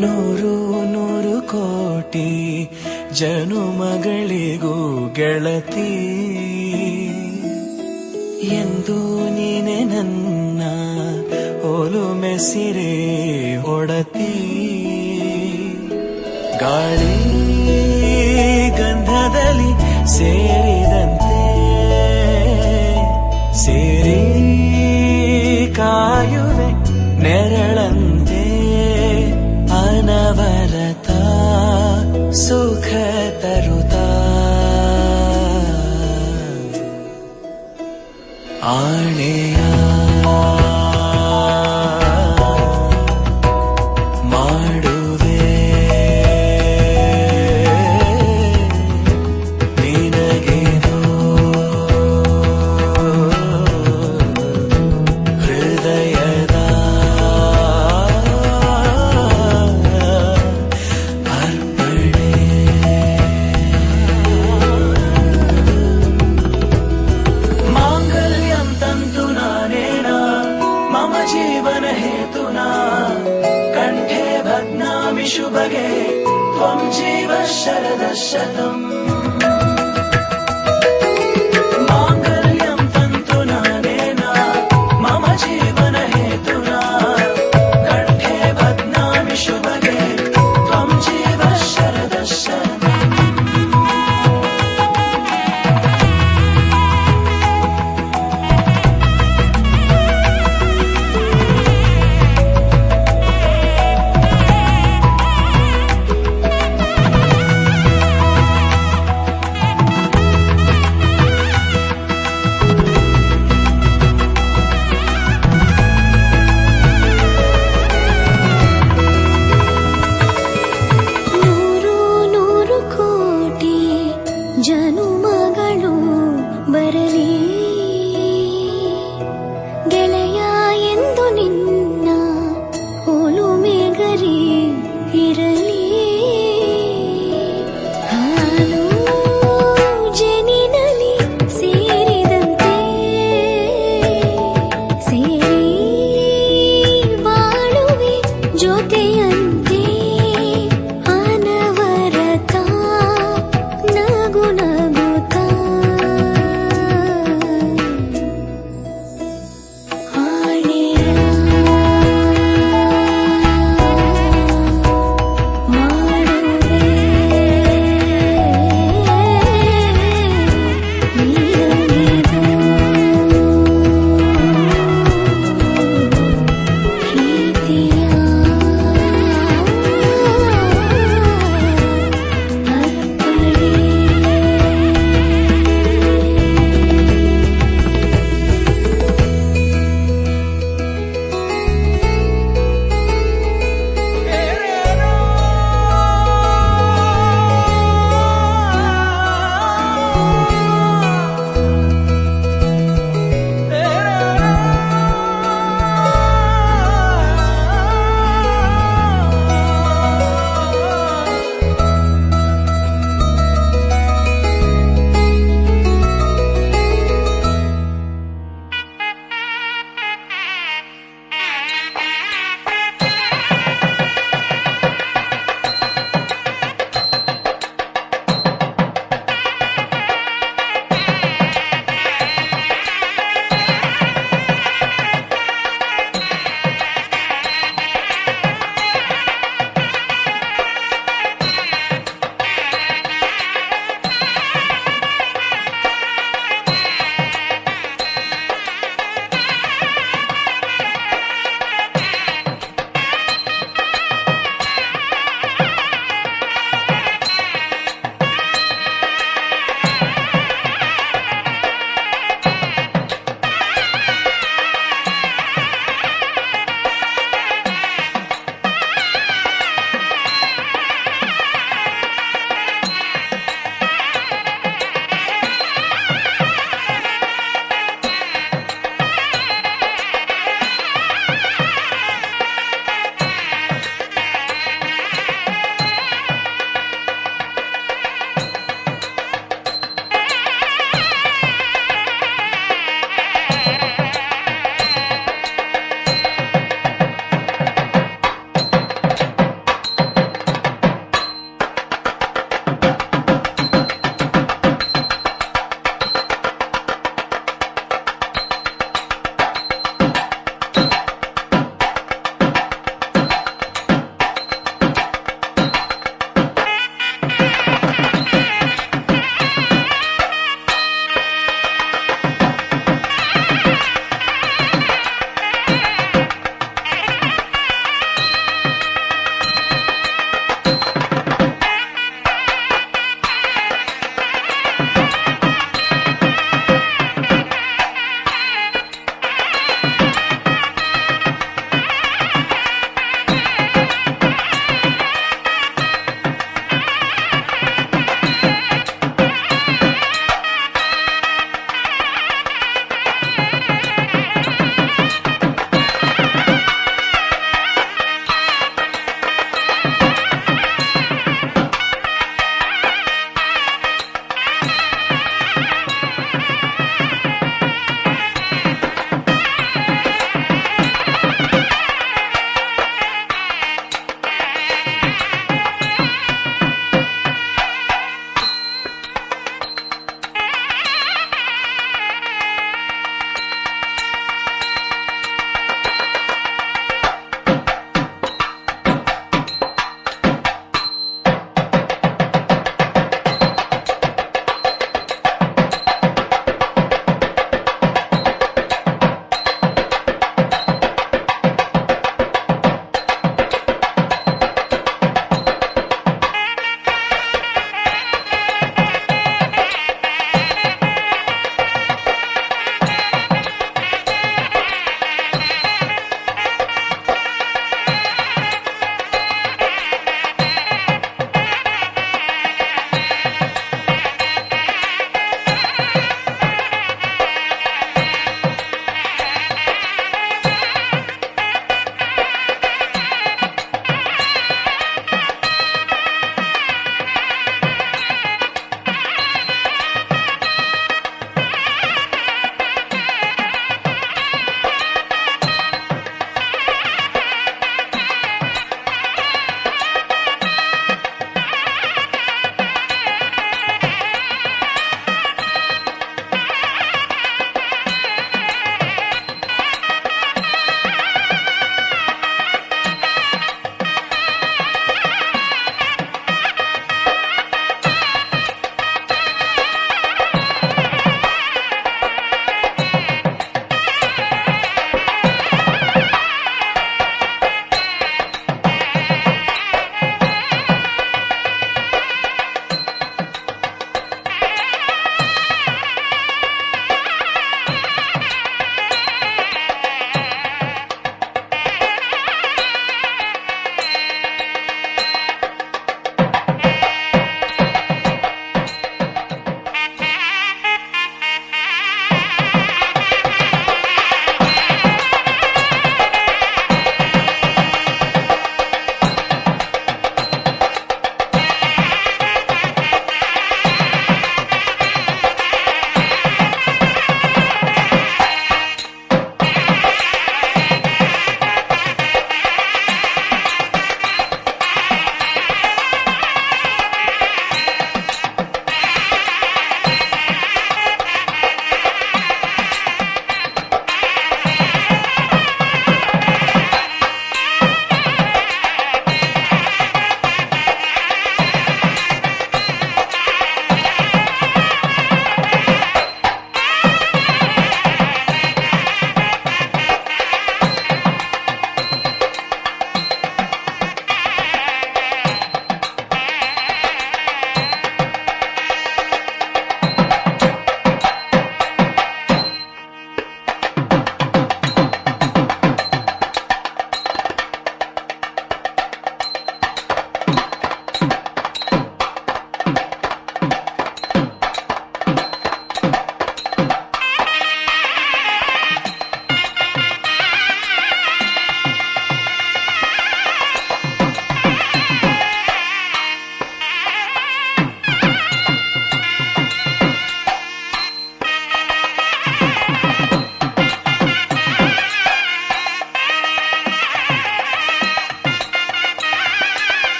ನೂರು ನೂರು ಕೋಟಿ ಜನುಮಗಳಿಗೂ ಗೆಳತಿ ಎಂದು ನೀನೆ ನನ್ನ ಒಲುಮೆ ಸಿರೆ ಒಡತಿ. ಗಾಳಿ ಗಂಧದಲ್ಲಿ ಸೇರಿದಂತೆ ಸೇರಿ ಕಾಯುವೆ ನೆರಳಂತೆ ಅನವರತ ಸುಖ ತರುತ್ತಾ ಆಣೆಯ ಮಾಡುವೆ ನಿನಗೇನೋ ಹೃದಯದ ಅರ್ಪಣೆ. ಮಾಂಗಲ್ಯಂ ತಂತು ನಾನೇನ ಮಮ ಜೀವನ ಹೇತುನಾ ಕಂಠೆ ಭಗ್ನಾಮಿ ಶುಭಗೆ ತ್ವಂ ಜೀವ ಶರದಃ ಶತಂ. ಮಾಂಗಲ್ಯಂ ತಂತು ನಾನೇನ ಮಮ ಜೀವನ ಹೇತುನಾ ಕಂಠೆ ಭಗ್ನಾಮಿ ಶುಭಗೆ ತ್ವಂ ಜೀವ ಶರದಃ ಶತಂ. ಜನುಮಗಳು ಬರಲಿ ಗೆಳೆಯ ಎಂದು ನಿನ್ನ ಒಲುಮೆಗರಿ ಇರಲಿ. ಹಾಲು ಜನಿನಲಿ ಸೇರಿದಂತೆ ಸೇರಿ ಬಾಳುವೆ ಜೊತೆಯಂತೆ ಅನವರತ ನಗು ನಗು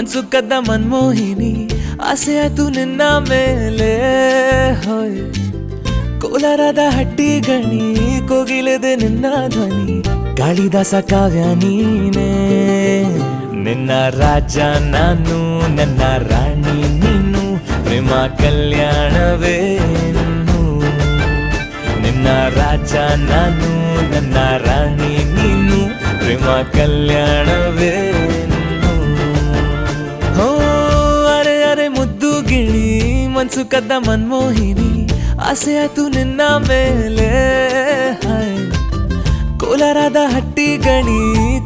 ಮನ್ಸು ಕದ್ದ ಮನ್ಮೋಹಿನಿ ಆಸೆ ಆಯ್ತು ನಿನ್ನ ಮೇಲೆ ಹೋಯ್ ಕೋಲಾರದ ಹಟ್ಟಿ ಗಣಿ ಕೋಗಿಲೆದೆ ನಿನ್ನ ಧ್ವನಿ ಕಾಳಿದಾಸ ಕಾವ್ಯ ನೀನೇ ನಿನ್ನ ರಾಜ ನಾನು ನನ್ನ ರಾಣಿ ನೀನು ಪ್ರೇಮ ಕಲ್ಯಾಣವೇನು ನಿನ್ನ ರಾಜ ನಾನು ನನ್ನ ರಾಣಿ ನೀನು ಪ್ರೇಮ ಕಲ್ಯಾಣವೇನು ಹೋ ಅರೆ ಅರೆ ಮುದ್ದು ಗಿಣಿ ಮನ್ಸು ಕದ್ದ ಮನ್ಮೋಹಿನಿ ಆಸೆ ಆಯ್ತು ನಿನ್ನ ಮೇಲೆ ಕೋಲಾರದ ಹಟ್ಟಿ ಗಣಿ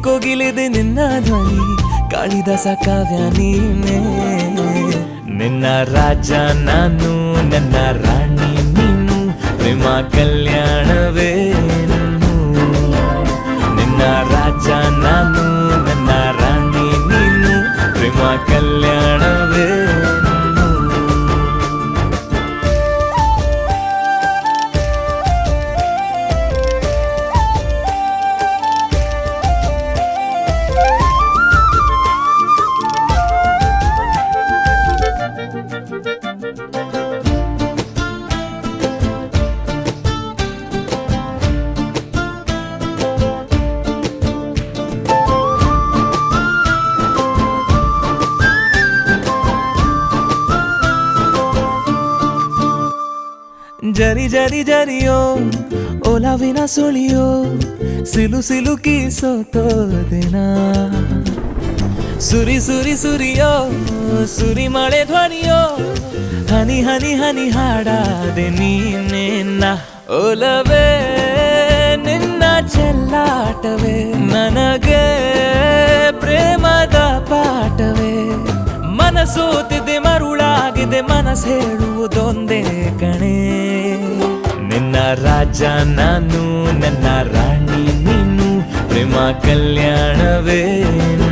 ಕೋಗಿಲಿದೆ ನಿನ್ನ ಧ್ವನಿ ಕಾಳಿದಾಸ ಕಾವ್ಯ ನೀನೇ ನಿನ್ನ ರಾಜ ನಾನು ನನ್ನ ರಾಣಿ ನೀನು ಪ್ರೇಮ ಕಲ್ಯಾಣವೇನು ನಿನ್ನ ರಾಜ ನಾನು ನನ್ನ ರಾಣಿ ನೀನು ಪ್ರೇಮ ಕಲ್ಯಾಣವೇನು ಜರಿ ಜರಿ ಜರಿಯೋ ಓಲಾವಿನ ಸುಳಿಯೋ ಸಿಲು ಸಿಲುಕಿ ಸೋತೋದಿನ ಸುರಿ ಸುರಿ ಸುರಿಯೋ ಸುರಿ ಮಳೆ ಧ್ವನಿಯೋ ಹನಿ ಹನಿ ಹನಿ ಹಾಡಾದೆ ನೀನೇನ ಓಲವೇ ನಿನ್ನ ಚೆಲ್ಲಾಟವೇ ನನಗೆ ಪ್ರೇಮದ ಪಾಠವೇ ಮನಸೋತಿದೆ ಮರುಳಾಗಿದೆ ಮನಸ್ಸು ಹೇಳುವುದೊಂದೇ ಕಣೆ ನಿನ್ನ ರಾಜ ನಾನು ನನ್ನ ರಾಣಿ ನೀನು ಪ್ರೇಮ ಕಲ್ಯಾಣವೇನು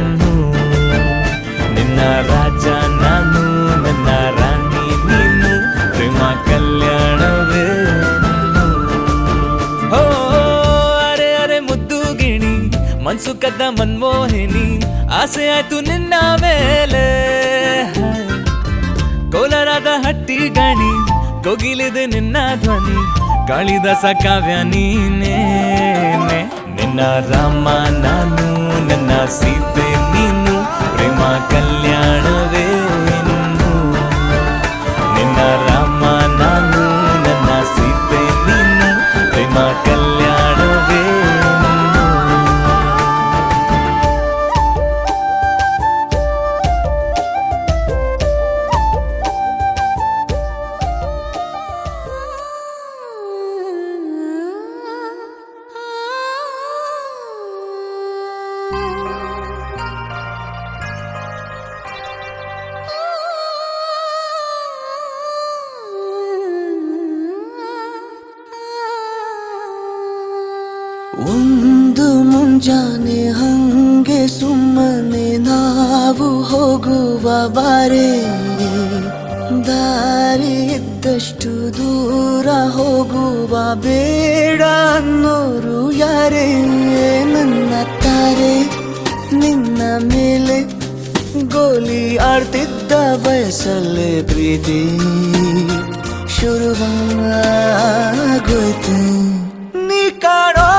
ನಿನ್ನ ರಾಜ ನಾನು ನನ್ನ ರಾಣಿ ನೀನು ಪ್ರೇಮ ಕಲ್ಯಾಣವೇನು ಹೋ ಅರೆ ಅರೆ ಮುದ್ದು ಗಿಣಿ ಮನ್ಸು ಕದ್ದ ಮನ್ಮೋಹಿನಿ ಆಸೆ ಆಯ್ತು ನಿನ್ನ ಮೇಲೆ ಕೋಲಾರದ ಹಟ್ಟಿ ಗಣಿ ಕೋಗಿಲಿದೆ ನಿನ್ನ ಧ್ವನಿ ಕಾಳಿದಾಸ ಕಾವ್ಯ ನೀನೇ ನಿನ್ನ ರಾಮ ನಾನು ನನ್ನ ಸೀತೆ ನೀನು ಪ್ರೇಮ ಕಲ್ಯಾಣವೇನು ನಿನ್ನ ರಾಮ ನಾನು ನನ್ನ ಸೀತೆ ನೀನು ಪ್ರೇಮ ಕಲ್ಯಾಣವೇನು ಒಂದು ಮುಂಜಾನೆ ಹಂಗೆ ಸುಮ್ಮನೆ ನಾವು ಹೋಗುವ ಬಾರೆ ದಾರಿ ಇದ್ದಷ್ಟು ದೂರ ಹೋಗುವ ಬೇಡ ಅನ್ನೋರು ಯಾರೇ ನನ್ನ ತಾರೆ ನಿನ್ನ ಮೇಲೆ ಗೋಲಿ ಆಡ್ತಿದ್ದ ವಯಸ್ಸಲ್ಲೇ ಪ್ರೀತಿ ಶುರುವಾಗೋಯ್ತು ನೀ ಕಾಣೋ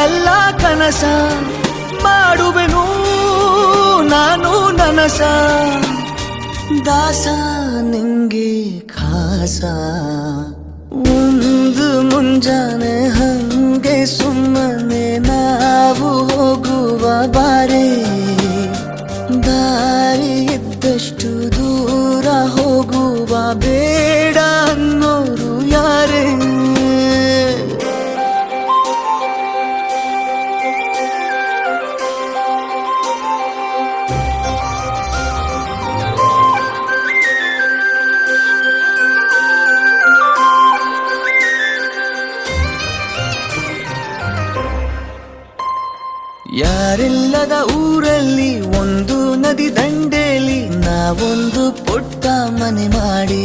ಎಲ್ಲ ಕನಸ ಮಾಡುವೆನು ನಾನು ನನಸ ದಾಸ ನಿಂಗೆ ಖಾಸ ಒಂದು ಮುಂಜಾನೆ ಹಂಗೆ ಸುಮ್ಮನೆ ನಾವು ಹೋಗುವ ಬಾರೆ ದಾರಿ ಇದ್ದಷ್ಟು ದೂರ ಹೋಗುವ ಬೇಡ ಅನ್ನೋರು ಯಾರೇ ಯಾರಿಲ್ಲದ ಊರಲ್ಲಿ ಒಂದು ನದಿ ದಂಡೆಯಲ್ಲಿ ನಾವೊಂದು ಪುಟ್ಟ ಮನೆ ಮಾಡಿ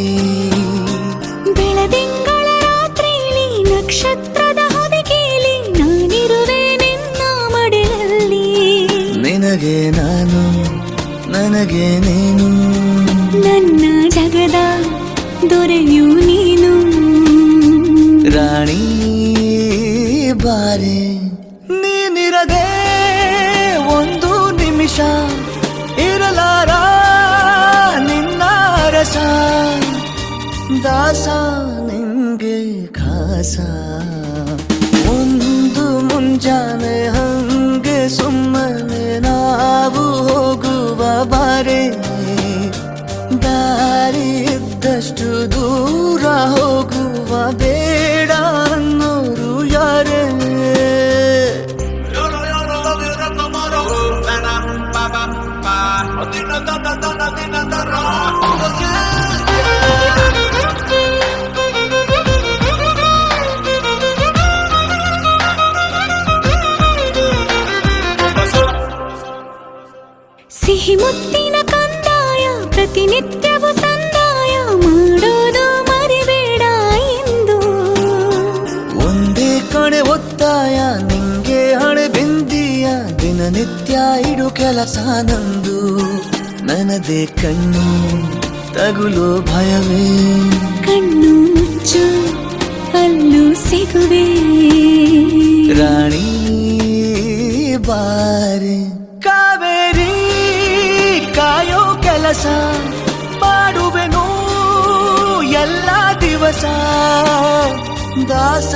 ಬೆಳದಿಂಗಳ ರಾತ್ರಿಲಿ ನಕ್ಷತ್ರದ ಹೊದಿಕೆಯಲ್ಲಿ ನಾನಿರುವೆ ನಿನ್ನ ಮಡಿಲಲ್ಲಿ ನಿನಗೆ ನಾನು ನನ್ನ ನನಗೆ ನೀನು ನನ್ನ ಜಗದ ದೊರೆಯು ನೀನು ರಾಣಿ ಬಾರೆ ನೀನಿರದೆ ಒಂದು ನಿಮಿಷ ಇರಲಾರ ನಿನ್ನ ರಸ ದಾಸ ನಿಂಗೆ ಖಾಸ ಒಂದು ಮುಂಜಾನೆ ಹಂಗೆ ಸುಮ್ಮನೆ ನಾವು ಹೋಗುವ ಬಾರೆ ದಾರಿ ಇದ್ದಷ್ಟು ದೂರ ಹೋಗುವ ಬೇಡ ಅನ್ನೋರು ಯಾರೇ ಸಿಹಿ ಮುತ್ತಿನ ಕಂದಾಯ ಪ್ರತಿನಿತ್ಯವೂ ಸಂದಾಯ ಮಾಡೋದು ಮರಿಬೇಡ ಎಂದು ಒಂದೇ ಕಣೆ ಒತ್ತಾಯ ನಿಂಗೆ ಹಣೆ ಬಿಂದಿಯ ದಿನನಿತ್ಯ ಇಡು ಕೆಲಸ ನಂದು ನನ್ನದೇ ಕಣ್ಣು ತಗುಲೋ ಭಯವೇ ಕಣ್ಣು ಮುಚ್ಚು ಅಲ್ಲೂ ಸಿಗುವೆ ರಾಣಿ ಬಾರೆ ಕಾವೇರಿ ಕಾಯೋ ಕೆಲಸ ಮಾಡುವೆನು ಎಲ್ಲ ದಿವಸ ದಾಸ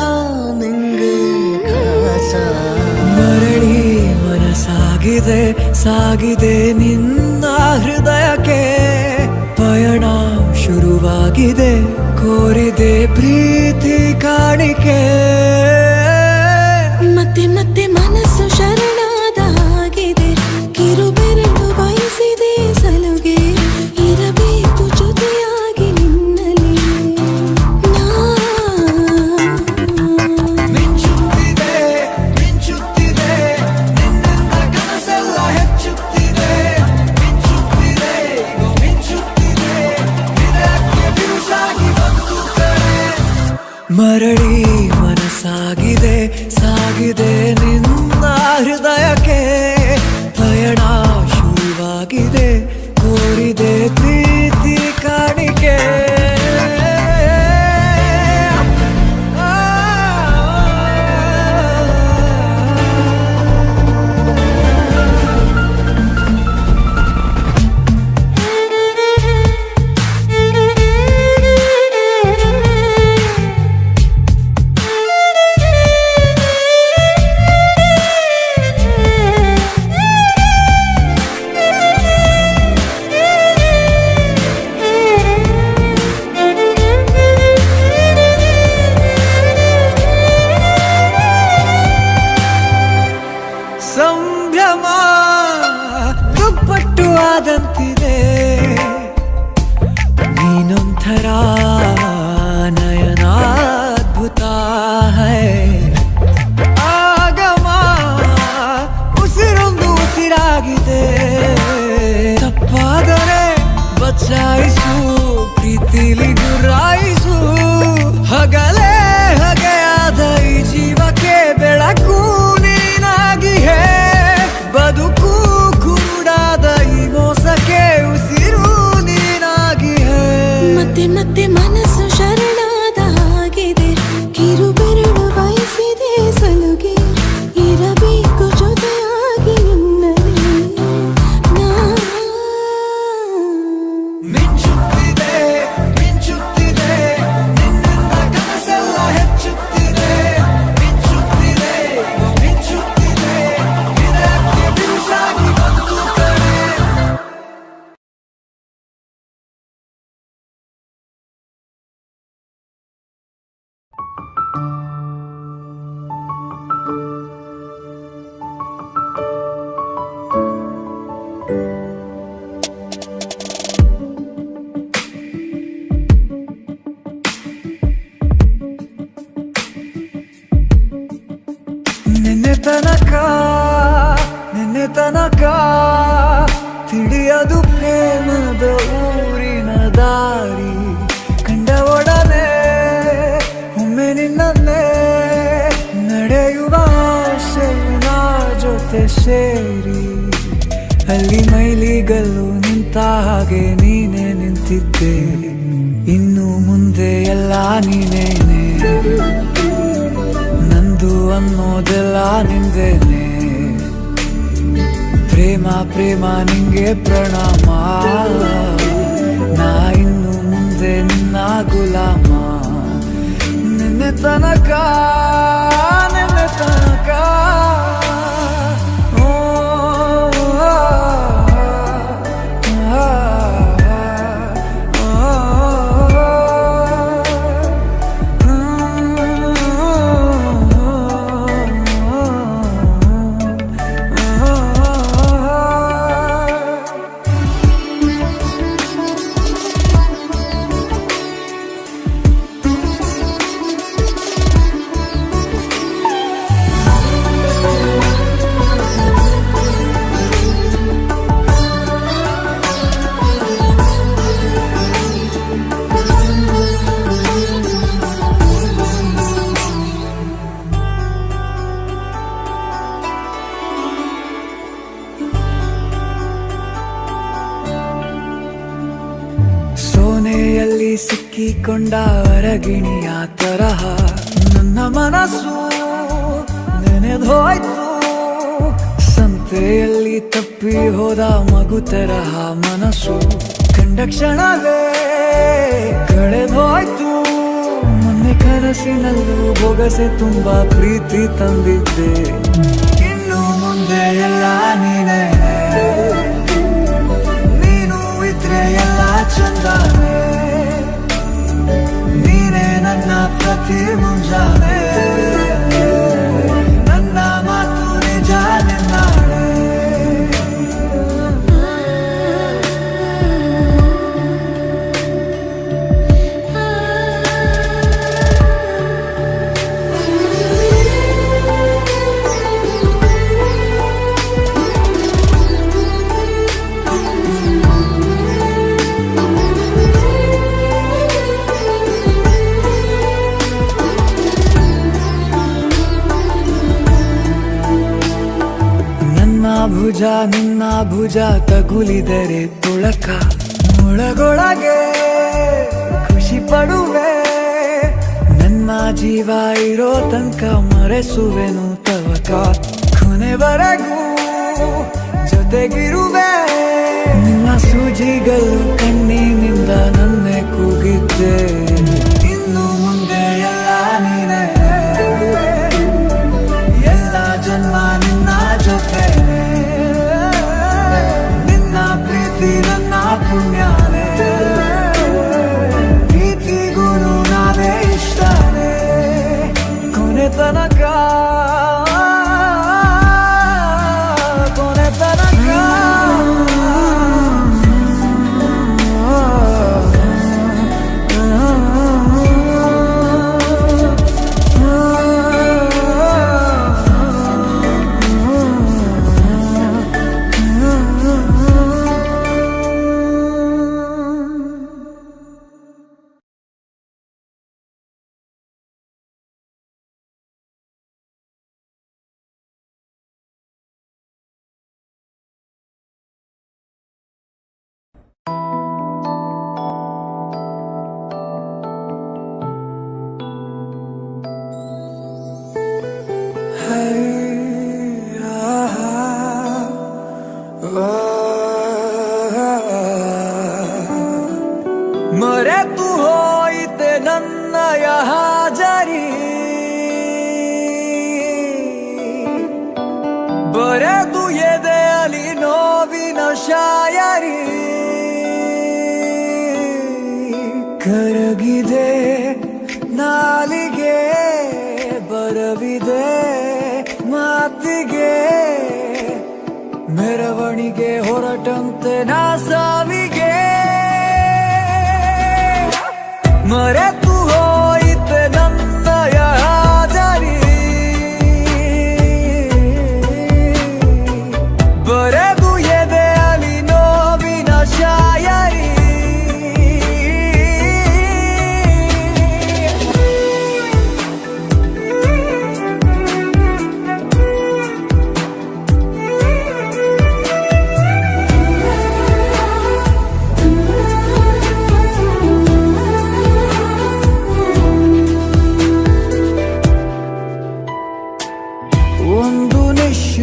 ನಿಂಗೆ ಕಾಸ ಮರಳಿ ಮನಸಾಗಿದೆ ಸಾಗಿದೆ ನಿನ್ನ ಹೃದಯಕ್ಕೆ ಪಯಣ ಶುರುವಾಗಿದೆ ಕೋರಿದೆ ಪ್ರೀತಿ ಕಾಣಿಕೆ ಮತ್ತೆ ಮತ್ತೆ ಮನಸ್ಸು ಶರಣಾದ ಹಾಗಿದೆ ಕಿರುಬೆರಳು ಬಯಸಿದೆ ಸಲುಗೆ ಇರಬೇಕು ಜೊತೆಯಾಗಿ ನಿನ್ನಲ್ಲಿ ಮಿಂಚುತ್ತಿದೆ ಮಿಂಚುತ್ತಿದೆ ನಿನ್ನಿಂದ ಕನಸೆಲ್ಲ ಹೆಚ್ಚುತ್ತಿದೆ ಮಿಂಚುತ್ತಿದೆ ಮಿಂಚುತ್ತಿದೆ ಇದಕ್ಕೆ ಬಿರುಸಾಗಿ ಬಂತು ಕಣೆ ಮರಳಿ ಮನಸ್ಸಾಗಿದೆ ಸಾಗಿದೆ ನಿನ್ನ ಹೃದಯಕ್ಕೆ ಪಯಣ ಶುರುವಾಗಿದೆ ಕೋರಿದೆ ಪ್ರೀತಿ ಕಾಣಿಕೆ ಸಂಭ್ರಮ ದುಪ್ಪಟ್ಟು ಆದಂತಿದೆ ನೀನೊಂಥರ ನಯನಾದ್ಭುತ ಹೈ ಆಗಮ ಉಸಿರೊಂದು ಉಸಿರಾಗಿದೆ ತಪ್ಪಾದರೆ ಬಚಾಯಿಸು ಪ್ರೀತಿಲಿ ಗುರಾಯಿಸು ಹಗಲೇ ಹಗೆಯಾದ ಈ ಜೀವಕ್ಕೆ ಬೆಳಕು ನೀನಾಗಿ ಹೇ ಬದುಕು ಕುರುಡಾದ ಈ ಮೋಸಕ್ಕೆ ಉಸಿರು ನೀನಾಗಿ ಹೇ ಮತ್ತೆ ಮತ್ತೆ ಮನಸ್ಸು ಶರಣಾದ ಹಾಗಿದೆ ಕಿರುಬೆರಳು ಬಯಸಿದೆ ಸಲುಗೆ ಇರಬೇಕು ಜೊತೆಯಾಗಿ ನಿನ್ನಲ್ಲಿ ಮಿಂಚುತ್ತಿದೆ ಮಿಂಚುತ್ತಿದೆ ನಿನ್ನಿಂದ ಕನಸೆಲ್ಲ ಹೆಚ್ಚುತ್ತಿದೆ ಮಿಂಚುತ್ತಿದೆ ಮಿಂಚುತ್ತಿದೆ ಇದಕ್ಕೆ ಬಿರುಸಾಗಿ ಬಂತು ಕಣೆ ನಿನ್ನೆ ತನಕ ತಿಳಿಯದು ಪ್ರೇಮದ ಊರಿನ ದಾರಿ ಕಂಡ ಒಡನೆ ಒಮ್ಮೆ ನಿನ್ನೇ ನಡೆಯುವ ಆಸೆಯ ಜೊತೆ ಸೇರಿ ಅಲ್ಲಿ ಮೈಲಿಗಲ್ಲು ನಿಂತ ಹಾಗೆ ನೀನೇ ನಿಂತಿದ್ದೆ. ಇನ್ನು ಮುಂದೆ ಎಲ್ಲ ನೀನೇನೆ, ನಂದು ಅನ್ನೋದೆಲ್ಲ ನಿಂದೇನೆ. ಪ್ರೇಮ ಪ್ರೇಮ ನಿಂಗೆ ಪ್ರಣಾಮ, ನಾ ಇನ್ನು ಮುಂದೆ ನಿನ್ನ ಗುಲಾಮ. ನಿನ್ನೆ ತನಕ ನಿನ್ನೆ ತನಕ ಓ, ಆ, ಆ, ಸೋನೆಯಲ್ಲಿ ಸಿಕ್ಕಿಕೊಂಡ ಅರಗಿಣಿಯ ತರಹ ನನ್ನ ಮನಸ್ಸು ನೆನೆದೋಯ್ತು. ಸಂತೆಯಲ್ಲಿ ತಪ್ಪಿ ಹೋದ ಮಗು ತರಹ ಮನಸ್ಸು ಕಂಡ ಕ್ಷಣವೇ ಕಳೆದೋಯ್ತು. ಮೊನ್ನೆ ಕನಸಿನಲ್ಲೂ ಬೊಗಸೆ ತುಂಬಾ ಪ್ರೀತಿ ತಂದಿದ್ದೆ. ಇನ್ನು ಮುಂದೆ ಎಲ್ಲ ನೀನೇ, ನೀನು ಇದ್ರೆ ಎಲ್ಲ ಚಂದಾನೆ. ನೀನೇ ನನ್ನ ಪ್ರತಿ ಮುಂಜಾನೆ, ನನ್ನ ಮಾತು ನಿಜ ನಿನ್ನಾಳೆ. ಭುಜ ನಿನ್ನ ಭುಜ ತಗುಲಿದರೆ ತುಳಕ, ಒಳಗೊಳಗೆ ಖುಷಿ ಪಡುವೆ. ನನ್ನ ಜೀವ ಇರೋ ತನಕ ಮರೆಸುವೆನು ತವಕ, ಕೊನೆವರೆಗೂ ಜೊತೆಗಿರುವೆ. ನಿನ್ನ ಸೂಜಿಗಳು ಕಣ್ಣಿನಿಂದ ನನ್ನೆ ಕೂಗಿದ್ದೆ. ಇನ್ನು ಮುಂದೆ ಎಲ್ಲ ನೀನೇ, ಎಲ್ಲ ಜನ್ಮ ನಿನ್ನ ಜೊತೆ. ನಿನ್ನ ಪ್ರೀತಿ ನನ್ನ ಪುಣ್ಯನೇ, ಪ್ರೀತಿಗೂ ನಾವೇ ಇಷ್ಟನೇ. ಕೊನೆ ತನಕ ಕೊನೆ ತನಕ ಮರೆತು ಹೋಯಿತೆ ನನ್ನಯ ಹಾಜರಿ, ಬರೆದು ಎದೆಯಲ್ಲಿ ನೋವಿನ ಶಾಯರಿ. ಕರಗಿದೆ ನಾಲಿಗೆ, ಬರವಿದೆ ಮಾತಿಗೆ. ಮೆರವಣಿಗೆ ಹೊರಟಂತೆ ನಾ ಸಾವಿಗೆ. ಮರೆತು ಹೋಯಿತೆ ನನ್ನಯ ಹಾಜರಿ, ಬರೆದು ಎದೆಯಲ್ಲಿ ನೋವಿನ ಶಾಯರಿ.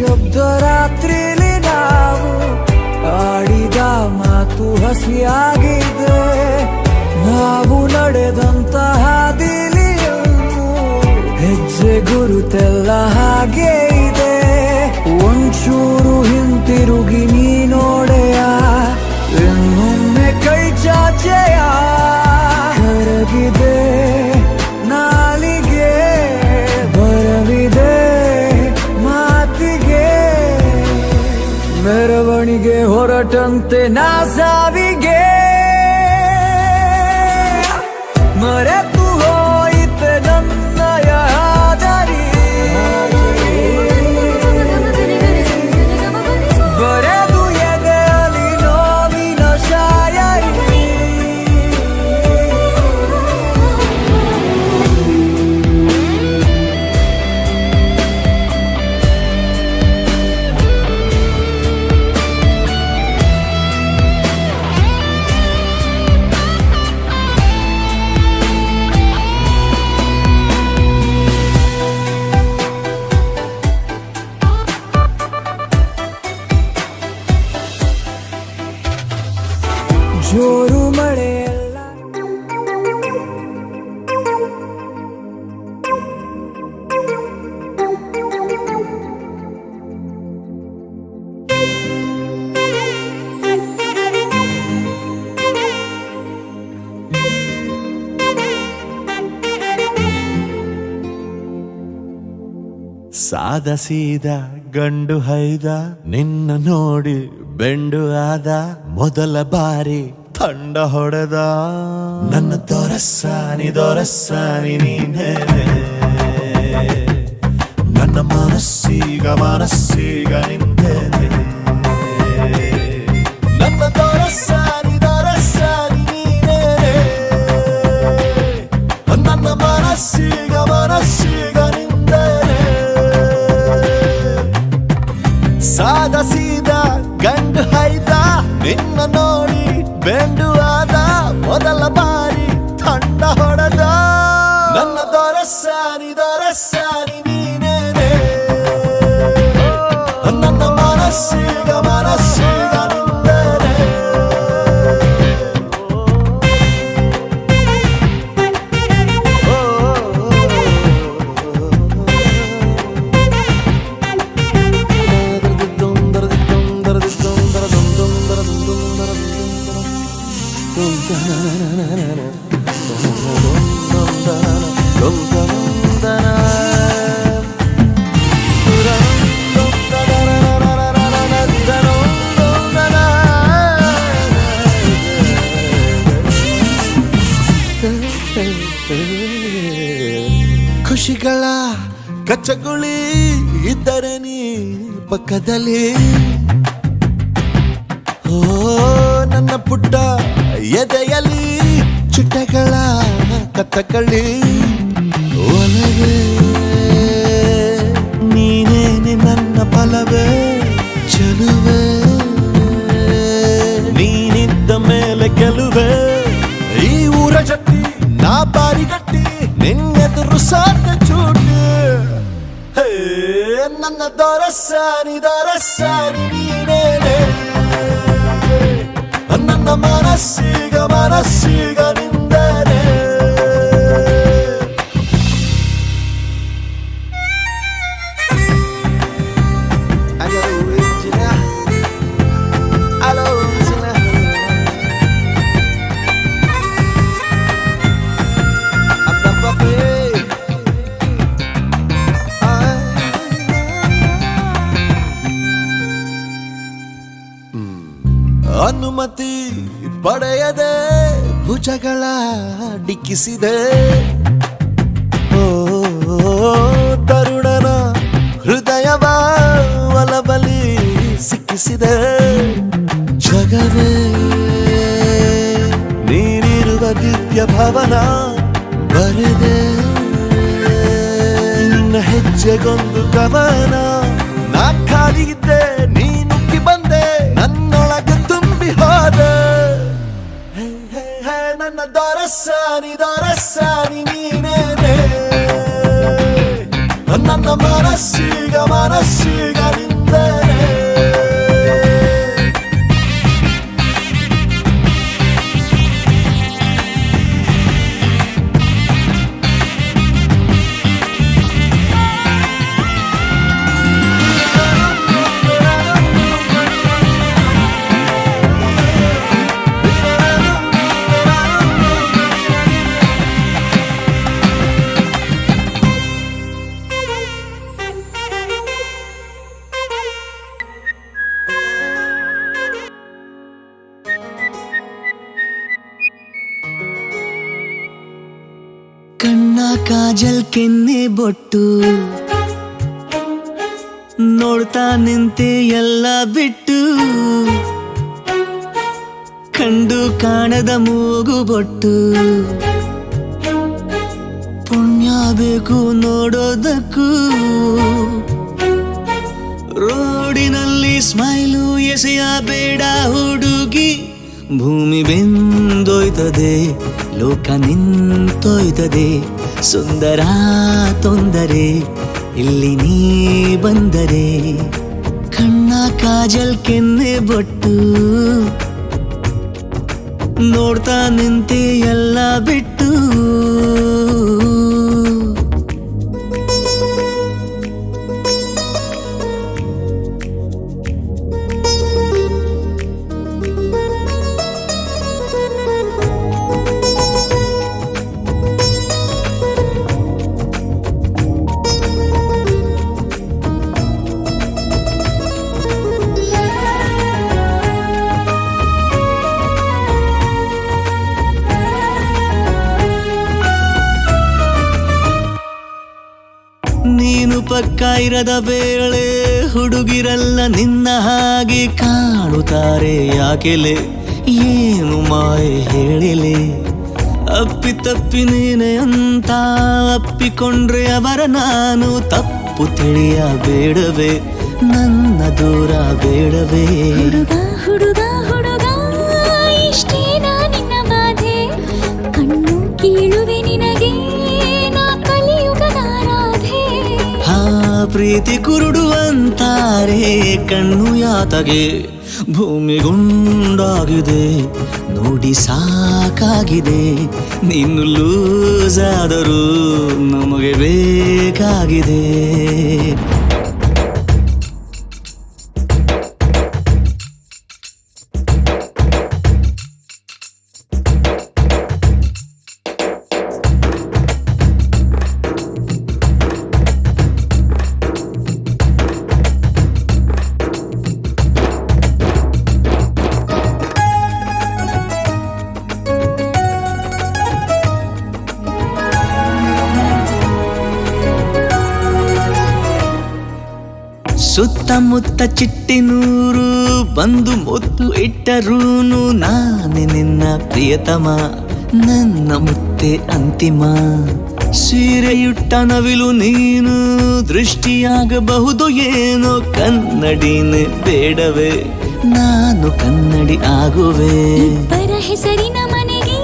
ನಿಶ್ಶಬ್ದ ರಾತ್ರಿಲಿ ನಾವು ಆಡಿದ ಮಾತು ಹಸಿಯಾಗಿದೆ. ನಾವು ನಡೆದಂತ ಹಾದಿಲಿಯನ್ನು ಹೆಜ್ಜೆ ಗುರುತೆಲ್ಲ ಹಾಗೆ ಇದೆ. ಒಂಚೂರು ಹಿಂತಿರುಗಿ ನೀ ನೋಡೆಯ, ಇನ್ನೊಮ್ಮೆ ಕೈ ಚಾಚೆಯ. ಕರಗಿದೆ ನಾಲಿಗೆ, ಬರವಿದೆ ಮಾತಿಗೆ. ಮೆರವಣಿಗೆ ಹೊರಟಂತೆ ನಾ ಸಾವಿಗೆ. ಮರೆತು ಹೋಯಿತೆ ನನ್ನಯ ಹಾದರಿ, ಬರೆದು ಎದೆಯಲ್ಲಿ ನೋವಿನ ಶಾಯರಿ. ಜೋರು ಮಳೆಯಲ್ಲ ಸಾದ ಸೀದ ಗಂಡು ಹೈದ, ನಿನ್ನ ನೋಡಿ ಬೆಂಡು ಆದ. ಮೊದಲ ಬಾರಿ ತಂಡ ಹೊಡೆದ, ನನ್ನ ದೊರಸ್ಸಾನಿ ನೀನೇ. ನನ್ನ ಮನಸ್ಸೀಗ ನಿಂದೇನೆ. ನನ್ನ ದೊರಸ್ಸಾನಿ ನೀನೇ. ನನ್ನ ಮನಸ್ಸೀಗ ನಿಂದೇನೆ. ಸಾದ ಸೀದ ಗಂಡು ಹೈದ, ನಿನ್ನ ನೋಡಿ ಬೆಂಡು ಆದ. ಮೊದಲ ಬಾರಿ ತಂಡ ಹೊಡೆದ, ನನ್ನ ದೊರಸ್ಸಾನಿ ನೀನೇನೆ. ನನ್ನ ಮನಸ್ಸೀಗ ನಿಂದೇನೆ. ಖುಷಿಗಳ ಕಚ್ಚಗುಳಿ ಇದ್ದರೆ ನೀ ಪಕ್ಕದಲ್ಲಿ. ಓ ನನ್ನ ಪುಟ್ಟ ಎದೆಯಲ್ಲಿ ಚಿಟ್ಟೆಗಳ ಕಥಕಳಿ. ಒಲವೇ ನೀನೇನೆ ನನ್ನ ಫಲವೇ, ಚೆಲುವೆ ನೀನಿದ್ದ ಮೇಲೆ ಗೆಲುವೆ. ಈ ಊರ ಜಟ್ಟಿ ನಾ ಬಾರಿ ಗಟ್ಟಿ, ನಿನ್ನೆದುರು ಸಾಧ್ಯ ಚೂಟಿ. ಹೇ ನನ್ನ ದೊರಸ್ಸಾನಿ ನೀನೇನೆ. ನನ್ನ ಮನಸ್ಸೀಗ ನಿಂದೇನೆ. ಅನುಮತಿ ಪಡೆಯದೆ ಭುಜಗಳ ಡಿಕ್ಕಿಸಿದೆ. ಓ ತರುಣನ ಹೃದಯವ ಒಲಬಲಿ ಸಿಕ್ಕಿಸಿದೆ. ಜಗವೇ ನೀನಿರುವ ದಿವ್ಯ ಭವನ ಬರೆದೆ. ನಿನ್ನ ಹೆಜ್ಜೆಗೊಂದು ಕವನ. ನಾ ಖಾಲಿ ಇದ್ದೆ, ನೀ ನುಗ್ಗಿ ಬಂದೆ, ನನ್ನೊಳಗೆ ತುಂಬಿ ಹೋದೆ. ನನ್ನ ದೊರಸ್ಸಾನಿ ನೀನೇನೆ. ನನ್ನ ಮನಸ್ಸೀಗ ನಿಂದ ಕಾಜಲ್ ಕೆನ್ನೆ ಬೊಟ್ಟು ನೋಡ್ತಾ ನಿಂತೆ ಎಲ್ಲ ಬಿಟ್ಟು ಕಂಡು ಕಾಣದ ಮೂಗು ಬೊಟ್ಟು ಪುಣ್ಯ ಬೇಕು ನೋಡೋದಕ್ಕೂ ರೋಡಿನಲ್ಲಿ ಸ್ಮೈಲು ಎಸೆಯ ಬೇಡ ಹುಡುಗಿ ಭೂಮಿ ಬೆಂದೋಯ್ತದೆ ಲೋಕ ನಿಂತೋಯ್ತದೆ ಸುಂದರ ತೊಂದರೆ ಇಲ್ಲಿ ನೀ ಬಂದರೆ ಕಣ್ಣ ಕಾಜಲ್ ಕೆನ್ನೆ ಬೊಟ್ಟು ನೋಡ್ತಾ ನಿಂತೆ ಎಲ್ಲ ಬಿಟ್ಟು ನೀನು ಪಕ್ಕ ಇರದ ವೇಳೆ ಹುಡುಗಿರಲ್ಲ ನಿನ್ನ ಹಾಗೆ ಕಾಣುತ್ತಾರೆ ಯಾಕೆಲೆ ಏನು ಮಾಯೆ ಹೇಳಿಲೆ ಅಪ್ಪಿ ನೀನೆ ಅಂತ ಅಪ್ಪಿಕೊಂಡ್ರೆ ಅವರ ನಾನು ತಪ್ಪು ತಿಳಿಯಬೇಡವೇ ನನ್ನ ದೂರ ಬೇಡವೇ ಹುಡುಗ ಹುಡುಗ ಹುಡುಗ ಇಷ್ಟೇನಾ ನಿನ್ನ ಬಾಧೆ ಕಣ್ಣು ಕೀಳುವೆ ನಿನಗೆ ನಾ ಕಲಿಯುಗದ ರಾಧೆ ಹಾ ಪ್ರೀತಿ ಕುರುಡುವಂತಾರೆ ಕಣ್ಣು ಯಾತಗೆ ಭೂಮಿಗುಂಡಾಗಿದೆ ನೋಡಿ ಸಾಕಾಗಿದೆ ನೀನು ಲೂಸ್ ಆದರೂ ನಮಗೆ ಬೇಕಾಗಿದೆ ಸುತ್ತಮುತ್ತ ಚಿಟ್ಟಿನೂರು ಬಂದು ಮುತ್ತು ಇಟ್ಟರೂನು ನಾನೇ ನಿನ್ನ ಪ್ರಿಯತಮ ನನ್ನ ಮುತ್ತೆ ಅಂತಿಮ ಸೀರೆಯುಟ್ಟ ನವಿಲು ನೀನು ದೃಷ್ಟಿಯಾಗಬಹುದು ಏನೋ ಕನ್ನಡಿನೇ ಬೇಡವೇ ನಾನು ಕನ್ನಡಿ ಆಗುವೆ ಇಬ್ಬರ ಹೆಸರಿನ ಮನೆಗೆ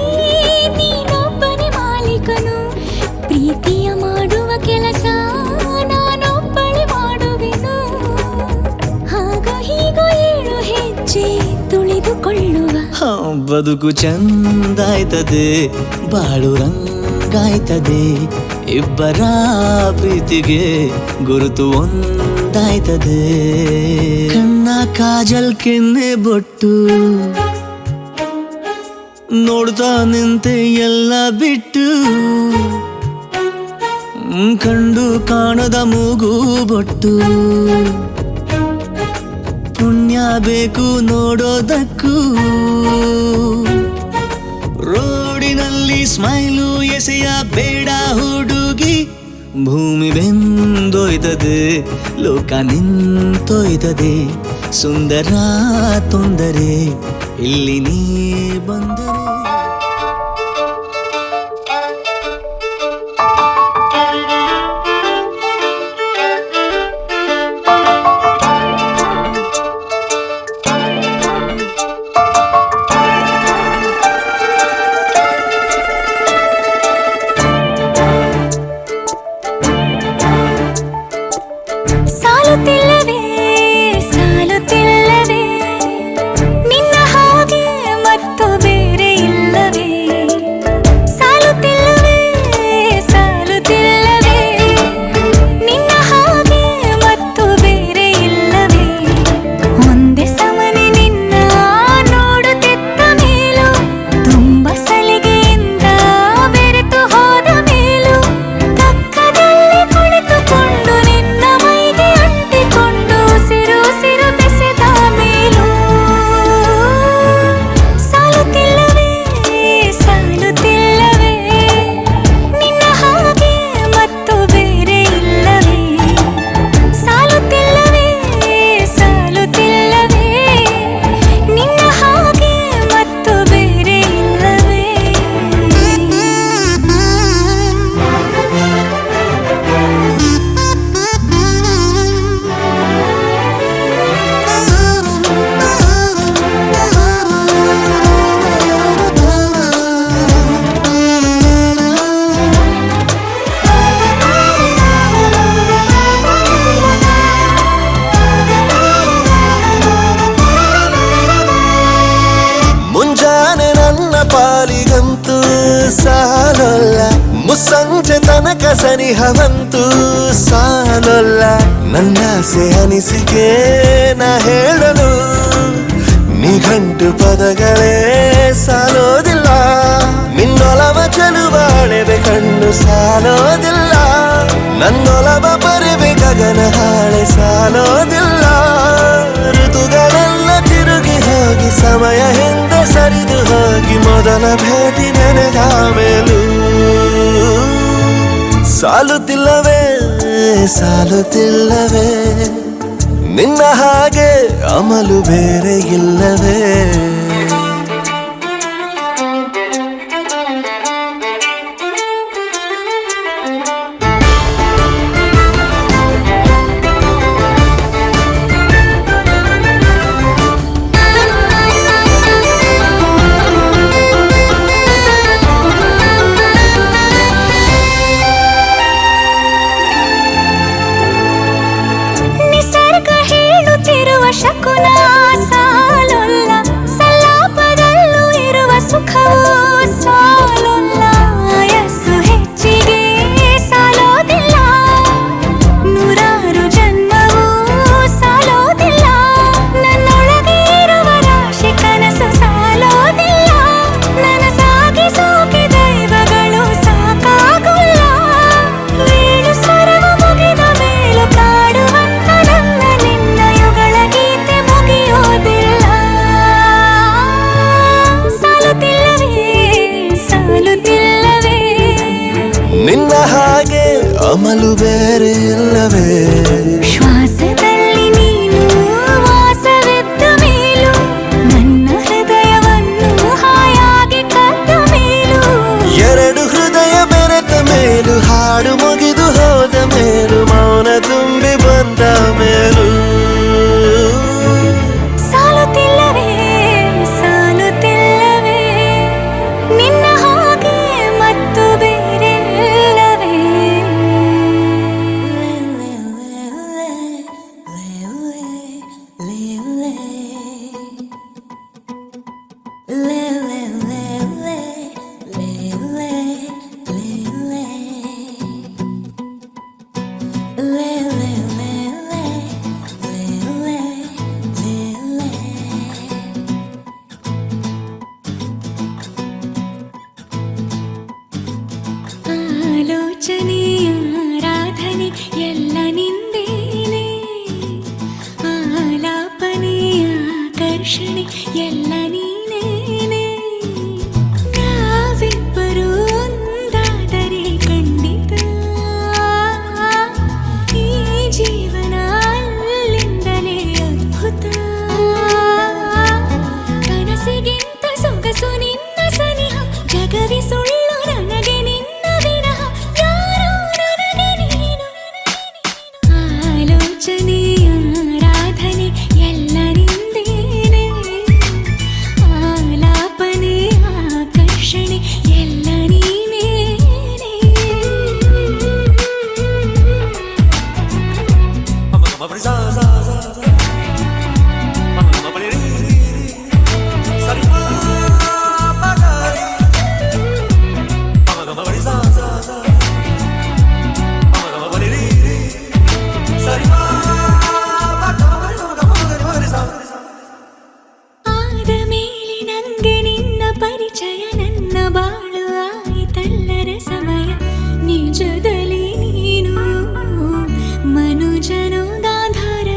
ನೀನೊಬ್ಬನೇ ಮಾಲೀಕನು ಪ್ರೀತಿಯ ಮಾಡುವ ಕೆಲಸ ನಾನೊಬ್ಬಳೆ ಮಾಡುವೆನು ಹಾಗೋ ಹೀಗೋ ಏಳು ಹೆಜ್ಜೆ ತುಳಿದುಕೊಳ್ಳುವ ಬದುಕು ಚಂದಾಯ್ತದೆ ಬಾಳು ರಂಗಾಯ್ತದೆ ಇಬ್ಬರ ಪ್ರೀತಿಗೆ ಗುರುತು ಒಂದಾಯ್ತದೆ ಕಣ್ಣ ಕಾಜಲ್ ಕೆನ್ನೆ ಬೊಟ್ಟು ನೋಡ್ತಾ ನಿಂತೆ ಎಲ್ಲ ಬಿಟ್ಟು ಕಂಡು ಕಾಣದ ಮೂಗು ಬೊಟ್ಟು ಪುಣ್ಯ ಬೇಕು ನೋಡೋದಕ್ಕೂ ರೋಡಿನಲ್ಲಿ ಸ್ಮೈಲು ಎಸೆಯ ಬೇಡ ಹುಡುಗಿ ಭೂಮಿ ಬೆಂದೋಯ್ತದೆ ಲೋಕ ನಿಂತೋಯ್ತದೆ ಸುಂದರ ತೊಂದರೆ ಇಲ್ಲಿ ನೀ ಬಂದರೆ ಸಾಲುತ್ತಿಲ್ಲವೇ ಸಾಲುತ್ತಿಲ್ಲವೇ ನಿನ್ನ ಹಾಗೆ ಮತ್ತು ಬೇರೆ ಇಲ್ಲವೇ ಸಾಲುತ್ತಿಲ್ಲವೇ ಸಾಲುತ್ತಿಲ್ಲವೇ ನಿನ್ನ ಹಾಗೆ ಮತ್ತು ಬೇರೆ ಇಲ್ಲವೇ ಒಂದೇ ಸಮನೆ ನಿನ್ನ ನೋಡುತ್ತಿದ್ದ ಮೇಲೂ ತುಂಬ ಸಲಿಗೆಯಿಂದ ಬೆರೆತು ಹೋದ ಮೇಲೂ ಪಕ್ಕದಲ್ಲಿ ಕುಳಿತುಕೊಂಡು ನಿನ್ನ ಮೈಗೆ ಅಂಟಿಕೊಂಡು ಸನಿಹವಂತೂ ಸಾಲಲ್ಲ ನನ್ನಾಸೆ ಅನಿಸಿಕೆ ನಾ ಹೇಳಲು ನಿಘಂಟು ಪದಗಳೇ ಸಾಲೋದಿಲ್ಲ ನಿನ್ನೊಲವ ಚೆಲುವಾಳೆವೆ ಕಣ್ಣು ಸಾಲೋದಿಲ್ಲ ನನ್ನೊಲವ ಬರೆವೆ ಗಗನ ಹಾಳೆ ಸಾಲೋದಿಲ್ಲ ಋತುಗಳೆಲ್ಲ ತಿರುಗಿ ಹೋಗಿ ಸಮಯ ಹಿಂದೆ ಸರಿದು ಹೋಗಿ ಮೊದಲ ಭೇಟಿ ನೆನೆದ ಮೇಲೂ ಸಾಲುತ್ತಿಲ್ಲವೇ ಸಾಲುತ್ತಿಲ್ಲವೇ ನಿನ್ನ ಹಾಗೆ ಅಮಲು ಬೇರೆ ಇಲ್ಲವೇ ಶಕುನ ಸಾಲೊಲ್ಲ ಸಲಾಪದಲ್ಲೂ ಇರುವ ಸುಖವೂ ಸಾಲೊಲ್ಲ ಯಸ್ಸು ಹೆಚ್ಚಿಗೆ ಸಾಲೋದಿಲ್ಲ ನೂರಾರು ಜನ್ಮವೂ ಸಾಲೋದಿಲ್ಲ ನನ್ನೊಳಗೆ ಇರುವ ರಾಶಿ ಕನಸು ಸಾಲೋದಿಲ್ಲ ನನ್ನ ಸಾಗಿಸೋಕೆ ದೈವಗಳು ಸಾಕಾಗುಲ್ಲ ವೇಣು ಸ್ವರವು ಮುಗಿದ ಮೇಲೂ ಕಾಡುವಂತ ನನ್ನ ನಿನ್ನ ಯುಗಳ ಗೀತೆ ಮುಗಿಯೋದಿಲ್ಲ ಸಾಲುತ್ತಿಲ್ಲವೇ ಸಾಲುತ್ತಿಲ್ಲವೇ ನಿನ್ನ ಹಾಗೆ ಅಮಲು ಬೇರೆ ಇಲ್ಲವೇ ಶ್ವಾಸದಲ್ಲಿ ನೀನು ವಾಸವಿದ್ದ ಮೇಲೂ ನನ್ನ ಹೃದಯವನ್ನು ಹಾಯಾಗಿ ಕದ್ದ ಮೇಲೂ ಎರಡು ಹೃದಯ ಬೆರೆತ ಮೇಲೂ ಹಾಡು ಮುಗಿದು ಹೋದ ಮೇಲೂ ಮೌನ ತುಂಬಿ ಬಂದ ಮೇಲೂ ಸಾಲುತ್ತಿಲ್ಲವೇ ಸಾಲುತ್ತಿಲ್ಲವೇ ನಿನ್ನ ಹಾಗೆ ಮತ್ತು ಬೇರೆ ಇಲ್ಲವೇ ಆಲೋಚನೆಯ ಆರಾಧನೆ ಎಲ್ಲ ನಿಂದೇನೆ ಆಲಾಪನೆಯ ಆಕರ್ಷಣೆ ಎಲ್ಲ ನೀನೇನೆ ನಾವಿಬ್ಬರು ಒಂದಾದರೆ ಖಂಡಿತ ಈ ಜೀವನ ಅಲ್ಲಿಂದಲೇ ಅದ್ಭುತ ಕನಸಿಗಿಂತ ಸೊಗಸು ನಿನ್ನ ಸನಿಹ ಜಗವಿ ಸುಳ್ಳು ನನಗೆ ನಿನ್ನ ವಿನಃ ಯಾರೋ ನನಗೆ ನೀನು ಆಲೋಚನೆಯ ಆರಾಧನೆ ಎಲ್ಲ ನಿಂದೇನೆ ಆಲಾಪನೆ ಆಕರ್ಷಣೆ ಎಲ್ಲ ನೀನೇನೆ ಆದ ಮೇಲೆ ನಂಗೆ ನಿನ್ನ ಪರಿಚಯ ನನ್ನ ಬಾಳು ಆಯಿತಲ್ಲರ ಸಮಯ ನಿಜದಲ್ಲಿ ನೀನು ಮನುಜನೋ ಗಾಂಧಾರ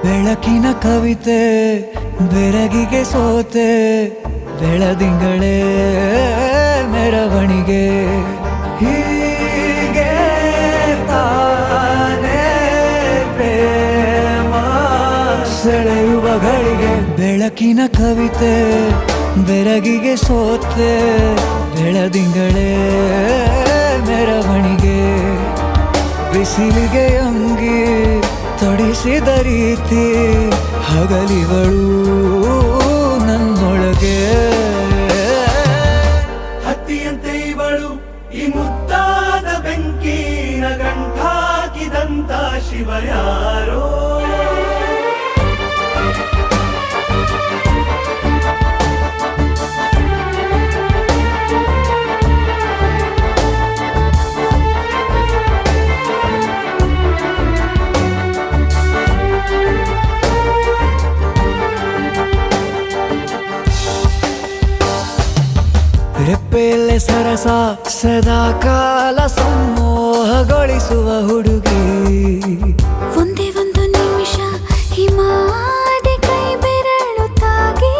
ಬೆಳಕಿನ ಕವಿತೆ ಬೆರಗಿಗೆ ಸೋತೆ ಬೆಳದಿಂಗಳೇ ಮೆರವಣಿಗೆ ಹೀಗೆ ತಾನೇ ಪ್ರೇಮ ಸೆಳೆಯುವ ಗಳಿಗೆ ಬೆಳಕಿನ ಕವಿತೆ ಬೆರಗಿಗೆ ಸೋತೆ ಬೆಳದಿಂಗಳೇ ಮೆರವಣಿಗೆ ಬಿಸಿಲಿಗೆ ಅಂಗಿ ತೊಡಿಸಿದ ರೀತಿ ಹಗಲಿಗಳು ನನ್ನೊಳಗೆ ಹತ್ತಿಯಂತೆ ಇವಳು ಈ ಮುದ್ದಾದ ಬೆಂಕಿನ ಗಂಟಾಕಿದಂತ ಶಿವ ಯಾರೋ ರೆಪ್ಪೆಯಲ್ಲೇ ಸರಸ ಸದಾ ಕಾಲ ಸಂಮೋಹಗೊಳಿಸುವ ಹುಡುಗಿ ಒಂದೇ ಒಂದು ನಿಮಿಷ ಹಿಮಾದಿ ಕೈ ಬೆರಳು ತಾಗಿ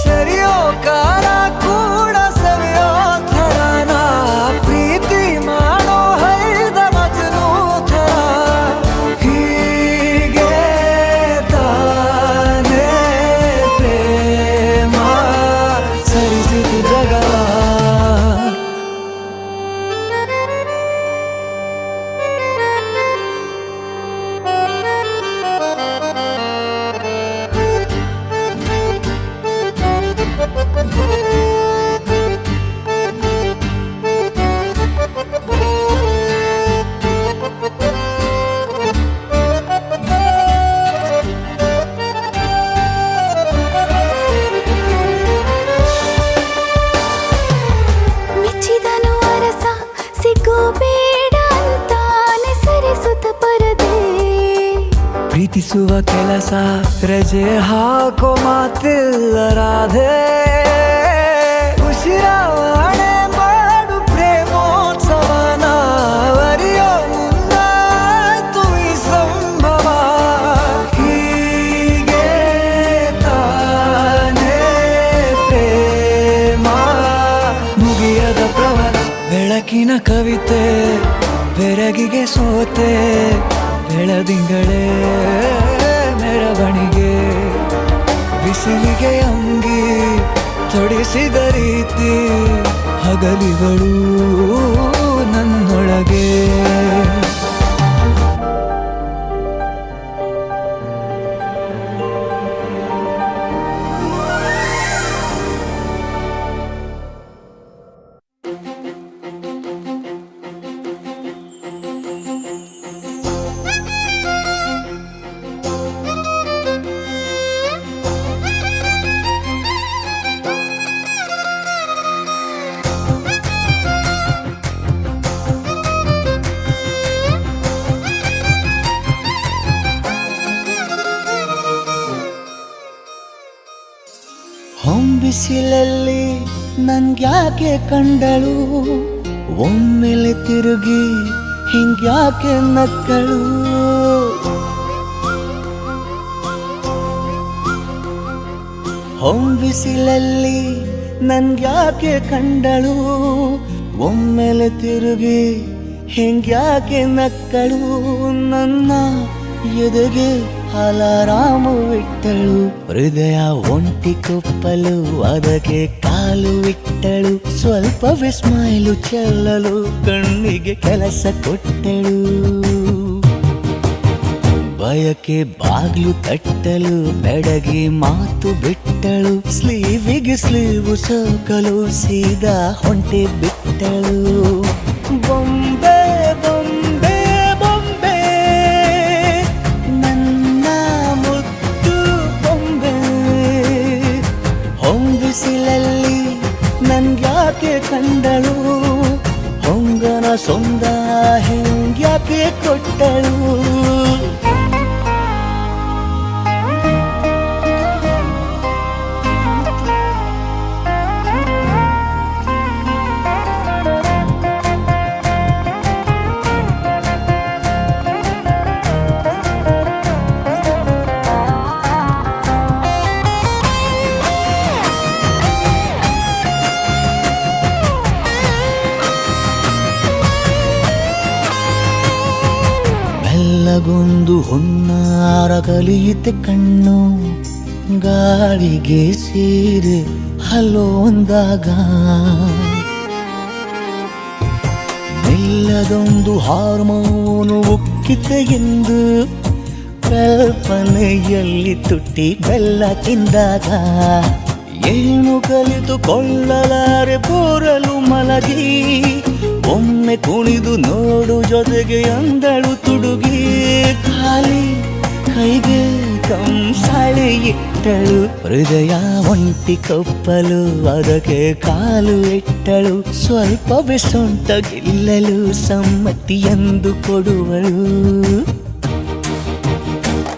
ಸರಿಯೋ ಕಾಲ ಕೂಡ ಸವಿಯೋ ಥರನ ಪ್ರೀತಿ ಮಾಡೋ ಹೈದ ಮಜನು ಥರ ಹೀಗೆ ತಾನೇ ಪ್ರೇಮ ಸರಿಸಿತು ಜಗವ ಮೆಚ್ಚಿದನು ಅರಸ ಸಿಗೋ ಬೇಡ ಅಂತಾನೆ ಸರಿಸುತ್ತ ಪರದೆ ಪ್ರೀತಿಸುವ ಕೆಲಸ ರಜೆ ಹಾಕೋ ಮಾತಿಲ್ಲ ರಾಧೆ ಉಸಿರಾವಣೆ ಮಾಡು ಪ್ರೇಮೋತ್ಸವನ ಅರಿಯೋ ಮುಂದಾಯ್ತು ಈ ಸಂಭವ ಹೀಗೆ ತಾನೇ ಪ್ರೇಮ ಮುಗಿಯದ ಪ್ರವರ ಬೆಳಕಿನ ಕವಿತೆ ಬೆರಗಿಗೆ ಸೋತೆ ಬೆಳದಿಂಗಳೇ ಮೆರವಣಿಗೆ ಬಿಸಿಲಿಗೆ ಅಂಗಿ ತೊಡಿಸಿದ ರೀತಿ ಹಗಲಿಗಳು ನನ್ನೊಳಗೆ ಹೊಂಬಿಸಿಲಲ್ಲಿ ನನ್ಗ್ಯಾಕೆ ಕಂಡಳು ಒಮ್ಮೆಲೆ ತಿರುಗಿ ಹಿಂಗ್ಯಾಕೆ ನಕ್ಕಳು ಹೊಂಬಿಸಿಲಲ್ಲಿ ನನ್ಗ್ಯಾಕೆ ಕಂಡಳು ಒಮ್ಮೆಲೆ ತಿರುಗಿ ಹಿಂಗ್ಯಾಕೆ ನಕ್ಕಳು ನನ್ನ ಎದೆಗೆ ಅಲಾರಾಮು ಇಟ್ಟಳು ಹೃದಯ ಒಂಟಿ ಕೊಪ್ಪಲು ಅದಕ್ಕೆ ಕಾಲು ಇಟ್ಟಳು ಸ್ವಲ್ಪ ವಿಸ್ಮೈಲು ಚೆಲ್ಲಲು ಕಣ್ಣಿಗೆ ಕೆಲಸ ಕೊಟ್ಟಳು ಬಯಕೆ ಬಾಗ್ಲು ತಟ್ಟಲು ಬೆಡಗಿ ಮಾತು ಬಿಟ್ಟಳು ಸ್ಲೀವಿಗೆ ಸ್ಲೀವು ಸೋಕಲು ಸೀದಾ ಹೊಂಟೆ ಬಿಟ್ಟಳು ಬೊಂಬೆ ಬೊಂಬೆ ಬೊಂಬೆ ನನ್ನ ಮುದ್ದು ಬೊಂಬೆ ಹೊಂಬಿಸಿಲಲ್ಲಿ ನನ್ಗ್ಯಾಕೆ ಕಂಡಳು ಹೊಂಗನ ಸೊಂದ ಹಿಂಗ್ಯಾಕೆ ಕೊಟ್ಟಳು ಮೆಲ್ಲಗೊಂದು ಹೊನ್ನಾರ ಕಲಿಯುತ್ತೆ ಕಣ್ಣು ಗಾಳಿಗೆ ಸೀರೆ ಹಲೋ ಅಂದಾಗ ಮೆಲ್ಲದೊಂದು ಹಾರ್ಮೋನು ಉಕ್ಕಿತೆ ಎಂದು ಕಲ್ಪನೆಯಲ್ಲಿ ತುಟ್ಟಿ ಬೆಲ್ಲ ತಿಂದಾಗ ಏನು ಕಲಿತುಕೊಳ್ಳಲಾರೆ ಬೋರಲು ಮಲಗಿ ಒಮ್ಮೆ ಕುಣಿದು ನೋಡು ಜೊತೆಗೆ ಅಂದಳು ತುಡುಗಿ ಖಾಲಿ ಕೈಗೆ ಕಂಸಾಳೆ ಇಟ್ಟಳು ಹೃದಯ ಒಂಟಿ ಕಪ್ಪಲು ಅದಕ್ಕೆ ಕಾಲು ಇಟ್ಟಳು ಸ್ವಲ್ಪವೇ ಸೊಂಟ ಗೆಲ್ಲಲು ಸಮ್ಮತಿ ಎಂದು ಕೊಡುವಳು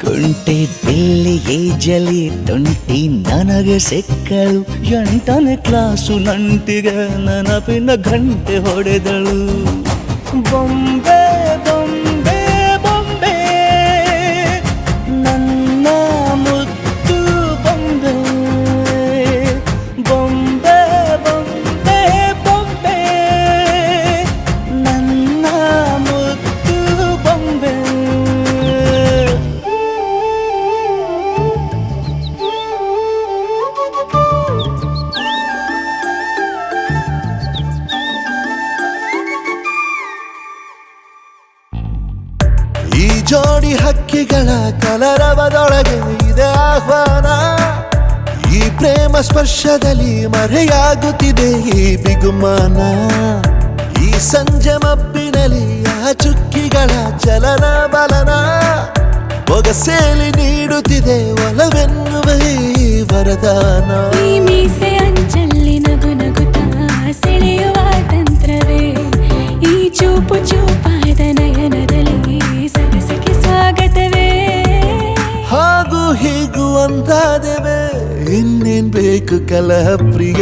ಕುಂಟೆ ಬಿಲ್ಲಿಗೆ ಜಲಿ ತುಂಟಿ ನನಗೆ ಸಿಕ್ಕಳು 8ನೇ ಕ್ಲಾಸು ನಂಟಿಗೆ ನೆನಪಿನ ಗಂಟೆ ಹೊಡೆದಳು ಬೊಂಬೆ ಬೊಂಬೆ ಬೊಂಬೆ ನನ್ನ ಮುದ್ದು ಬೊಂಬೆ ಬೊಂಬೆ ಬೊಂಬೆ ಬೊಂಬೆ ನನ್ನ ಮುದ್ದು ಬೊಂಬೆ ಈ ಜೋಡಿ ಹಕ್ಕಿಗಳ ಕಲರವದೊಳಗೆ ಇದೆ ಆಹ್ವಾನ ಈ ಪ್ರೇಮ ಸ್ಪರ್ಶದಲ್ಲಿ ಮರೆಯಾಗುತ್ತಿದೆ ಈ ಬಿಗುಮಾನ ಈ ಸಂಜೆ ಮಬ್ಬಿನಲ್ಲಿ ಆ ಚುಕ್ಕಿಗಳ ಚಲನ ಬಲನ ಬೊಗಸೇಲಿ ನೀಡುತ್ತಿದೆ ಒಲವೆನ್ನುವ ಈ ವರದಾನ ಈ ಮೀಸೆ ಅಂಚಲ್ಲಿ ನಗು ನಗುತ್ತಾ ಸೆಳೆಯುವ ತಂತ್ರವೇ ಈ ಚೂಪು ಚೂಪಾದ ನಯನದಲ್ಲಿ ಸರಸಕ್ಕೆ ಸ್ವಾಗತವೇ ಹಾಗೂ ಹೀಗೂ ಅಂತಾದೆವೆ ಇನ್ನೇನ್ ಬೇಕು ಕಲಹ ಪ್ರಿಯ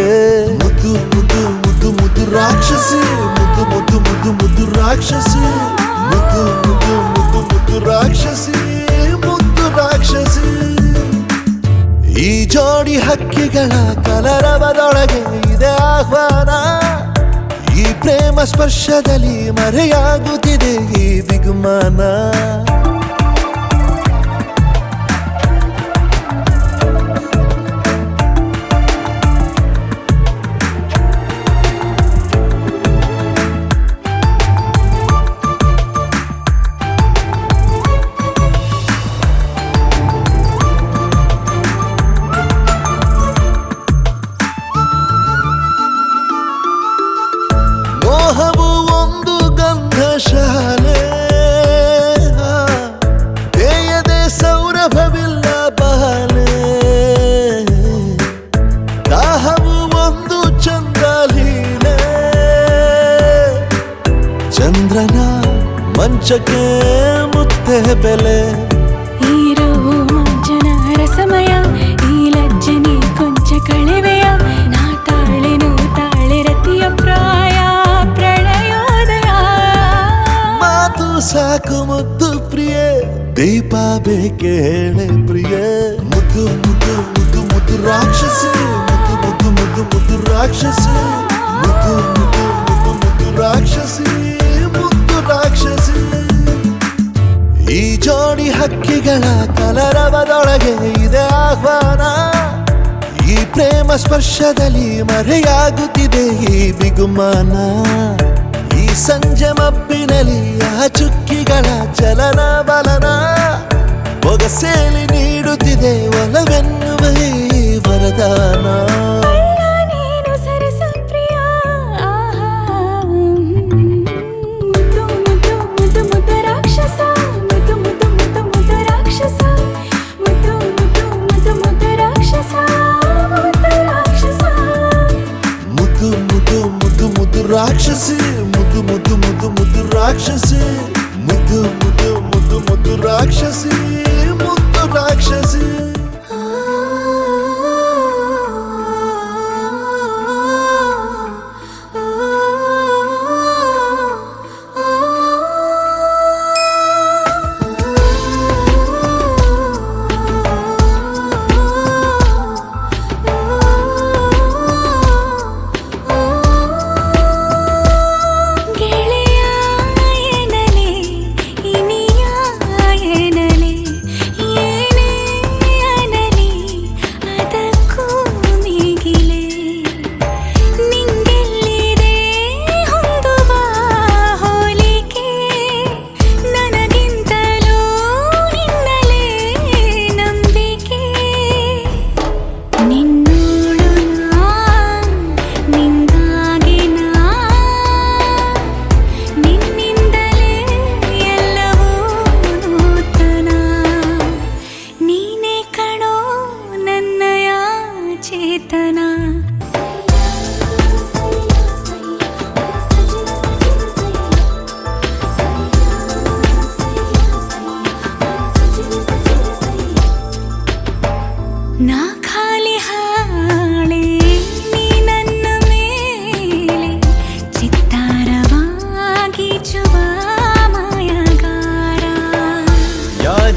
ಮುದ್ದು ಮುದ್ದು ಮುದ್ದು ಮುದ್ದು ರಾಕ್ಷಸಿ ಮುದ್ದು ಮುದ್ದು ಮುದ್ದು ಮುದ್ದು ರಾಕ್ಷಸಿ ಮುದ್ದು ಮುದ್ದು ಮುದ್ದು ಮುದ್ದು ರಾಕ್ಷಸಿ ಮುದ್ದು ರಾಕ್ಷಸಿ ಈ ಜೋಡಿ ಹಕ್ಕಿಗಳ ಕಲರವದೊಳಗೆ ಇದೆ ಆಹ್ವಾನ ಈ ಪ್ರೇಮ ಸ್ಪರ್ಶದಲ್ಲಿ ಮರೆಯಾಗುತ್ತಿದೆ ಈ ಬಿಗುಮಾನ ಮೋಹವು ಒಂದು ಗಂಧಶಾಲೆ ತೇಯದೆ ಸೌರಭವಿಲ್ಲ ಬಾಲೆ ದಾಹವು ಒಂದು ಚಂದ್ರಲೀಲೆ ಚಂದ್ರನ ಮಂಚಕ್ಕೆ ಮುತ್ತೆ ಬೆಲೆ ಈ ರೋಮಾಂಚನ ರಸಮಯ ಈ ಲಜ್ಜನೆ ಕೊಂಚ ಕಳೆವೆಯ ನಾ ತಾಳೆನು ತಾಳೆ ರತಿಯ ಪ್ರಾಯ ಪ್ರಣಯೋದಯ ಮಾತು ಸಾಕು ಮುದ್ದು ಪ್ರಿಯ ದೀಪ ಬೇಕೆ ಹೇಳೆ ಪ್ರಿಯ ಮುದ್ದು ಮುದ್ದು ಮುದ್ದು ಮುದ್ದು ರಾಕ್ಷಸಿ ಮುದ್ದು ಮುದ್ದು ಮುದ್ದು ಮುದ್ದು ರಾಕ್ಷಸಿ ಮುದ್ದು ಮುದ್ದು ಮುದ್ದು ಮುದ್ದು ರಾಕ್ಷಸಿ ಮುದ್ದು ರಾಕ್ಷಸಿ ಈ ಜೋಡಿ ಹಕ್ಕಿಗಳ ಕಲರವದೊಳಗೆ ಇದೆ ಆಹ್ವಾನ ಈ ಪ್ರೇಮ ಸ್ಪರ್ಶದಲ್ಲಿ ಮರೆಯಾಗುತ್ತಿದೆ ಈ ಬಿಗುಮಾನ ಈ ಸಂಜೆ ಮಬ್ಬಿನಲ್ಲಿ ಆ ಚುಕ್ಕಿಗಳ ಚಲನ ಬಲನ ಬೊಗಸೇಲಿ ನೀಡುತ್ತಿದೆ ಒಲವೆನ್ನುವ ಈ ವರದಾನ ಅಲ್ಲ ನೀನು ಸರಸ ಪ್ರಿಯ ಆಹಾ ಮುದ್ದು ಮುದ್ದು ಮುದ್ದು ಮುದ್ದು ರಾಕ್ಷಸ ಮುದ್ದು ಮುದ್ದು ಮುದ್ದು ಮುದ್ದು ರಾಕ್ಷಸ ಮುದ್ದು ಮುದ್ದು ಮುದ್ದು ಮುದ್ದು ರಾಕ್ಷಸ ಮುದ್ದು ರಾಕ್ಷಸ ಮುದ್ದು ಮುದ್ದು ಮುದ್ದು ಮುದ್ದು ರಾಕ್ಷಸಿ ಮುದ್ದು ಮುದ್ದು ಮುದ್ದು ಮುದ್ದು ರಾಕ್ಷಸಿ ಮುದ್ದು ಮುದ್ದು ಮುದ್ದು ಮುದ್ದು ರಾಕ್ಷಸಿ ಮುದ್ದು ರಾಕ್ಷಸಿ ಗೆಳೆಯ ಎನ್ನಲೆ ಇನಿಯ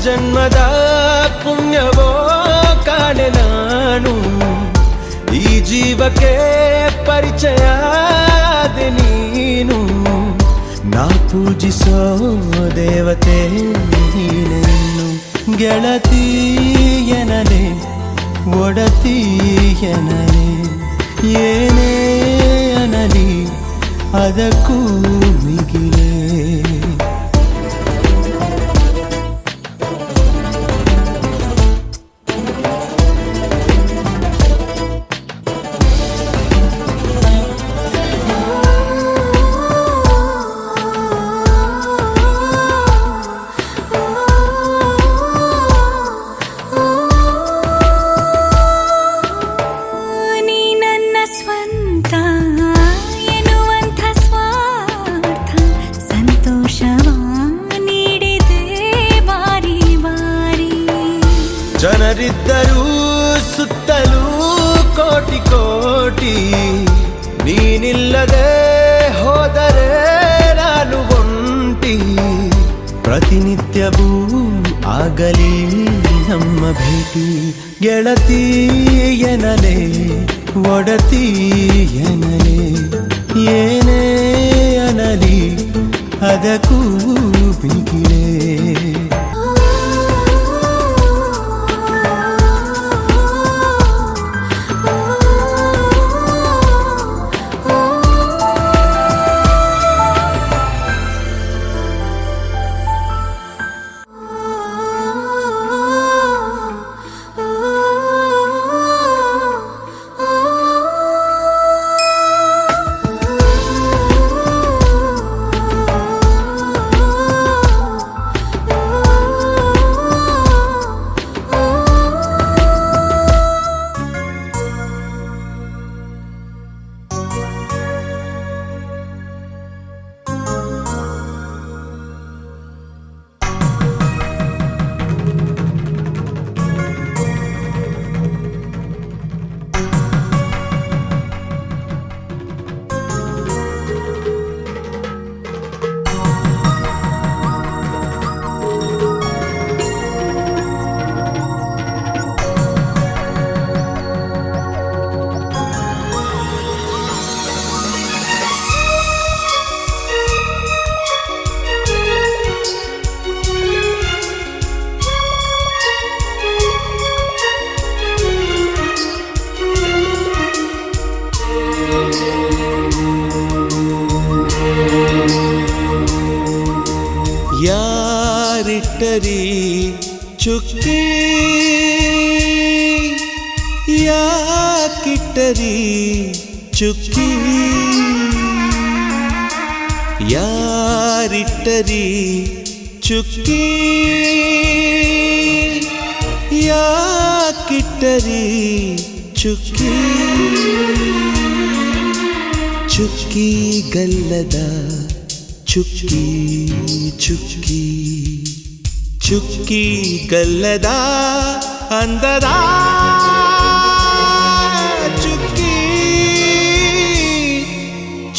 ಜನ್ಮದ ಪುಣ್ಯವೋ ಕಾಣೆ ನಾನು ಈ ಜೀವಕ್ಕೆ ಪರಿಚಯ ಆದೆ ನೀನು ನಾ ಪೂಜಿಸೋ ದೇವತೆ ನೀನು ಗೆಳತಿಯನಲೆ ಒಡತಿಯನಲೆ ಏನೇ ಅನಲಿ ಅದಕ್ಕೂ ಮಿಗಿಲೇ ನೀ ನನ್ನ ಸ್ವಂತ ಎನ್ನುವಂಥ ಸ್ವಾರ್ಥ ಸಂತೋಷವ ನೀಡಿದೆ ಬಾರಿ ಬಾರಿ ಜನರಿದ್ದರೂ ಸುತ್ತಲೂ ಕೋಟಿ ಕೋಟಿ ನೀನಿಲ್ಲದೆ ಹೋದರೆ ನಾನು ಒಂಟಿ ಪ್ರತಿನಿತ್ಯವೂ ಆಗಲಿ ನಮ್ಮ ಭೇಟಿ ಗೆಳತಿಯನಲೆ ಒಡತಿಯನಲೆ ಏನೇ ಅನಲಿ ಅದಕ್ಕೂ ಬಿಗಿಲೇ ಯಾರಿಟ್ಟರಿ ಚುಕ್ಕಿ ಯಾಕಿಟ್ಟರಿ ಚುಕ್ಕಿ ಯಾರಿಟ್ಟರಿ ಚುಕ್ಕಿ ಯಾಕಿಟ್ಟರಿ ಚುಕ್ಕಿ ಚುಕ್ಕಿ ಗಲ್ಲದ ಚುಕ್ಕಿ ಚುಕ್ಕಿ ಚುಕ್ಕಿ ಗಲ್ಲದ ಅಂದದ ಚುಕ್ಕಿ